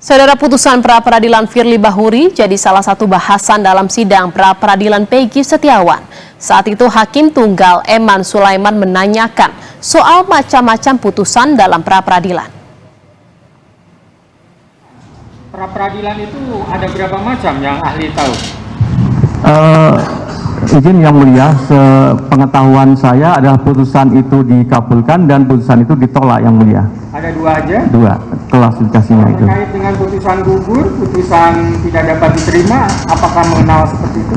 Saudara, putusan pra-peradilan Firly Bahuri jadi salah satu bahasan dalam sidang pra-peradilan Peggy Setiawan. Saat itu Hakim Tunggal Eman Sulaiman menanyakan soal macam-macam putusan dalam pra-peradilan. Pra-peradilan itu ada berapa macam yang ahli tahu? Izin Yang Mulia, sepengetahuan saya adalah putusan itu dikabulkan dan putusan itu ditolak Yang Mulia. Ada dua aja? Dua, klasifikasinya itu. Terkait dengan putusan gugur, putusan tidak dapat diterima, apakah mengenal seperti itu?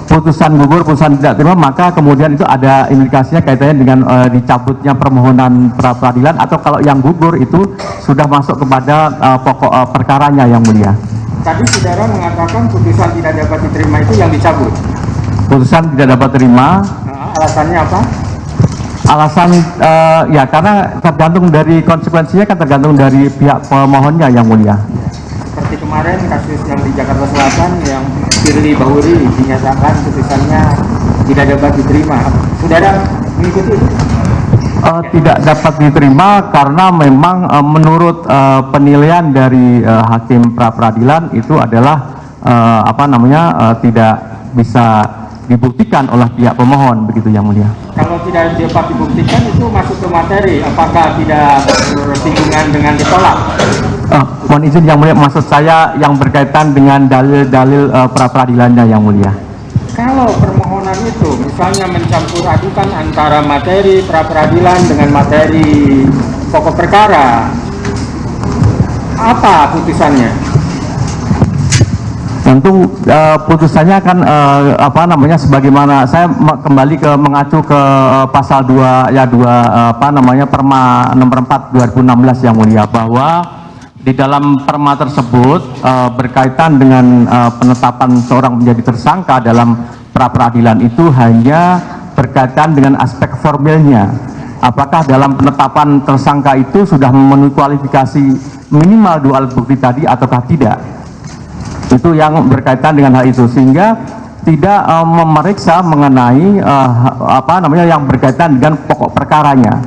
Putusan gugur, putusan tidak terima, maka kemudian itu ada indikasinya kaitannya dengan dicabutnya permohonan pra-peradilan, atau kalau yang gugur itu sudah masuk kepada pokok perkaranya Yang Mulia. Tadi saudara mengatakan putusan tidak dapat diterima itu yang dicabut. Putusan tidak dapat terima. Alasannya apa? Alasan ya karena tergantung dari konsekuensinya, kan tergantung dari pihak pemohonnya Yang Mulia. Seperti kemarin kasus yang di Jakarta Selatan yang Firly Bahuri dinyatakan putusannya tidak dapat diterima. Saudara mengikuti itu? Tidak dapat diterima karena memang menurut penilaian dari hakim pra-peradilan itu adalah tidak bisa dibuktikan oleh pihak pemohon, begitu Yang Mulia. Kalau tidak dapat dibuktikan itu masuk ke materi, apakah tidak bersinggungan dengan ditolak? Mohon izin Yang Mulia, maksud saya yang berkaitan dengan dalil-dalil pra-peradilannya Yang Mulia. Kalau permohonan itu misalnya mencampur adukan antara materi pra-peradilan dengan materi pokok perkara, apa putusannya? Tentu putusannya kan sebagaimana saya kembali mengacu ke pasal 2 ya 2 Perma nomor 4 2016 Yang Mulia, bahwa di dalam perma tersebut berkaitan dengan penetapan seorang menjadi tersangka dalam pra-peradilan itu hanya berkaitan dengan aspek formilnya. Apakah dalam penetapan tersangka itu sudah memenuhi kualifikasi minimal dua alat bukti tadi ataukah tidak? Itu yang berkaitan dengan hal itu, sehingga tidak memeriksa mengenai yang berkaitan dengan pokok perkaranya.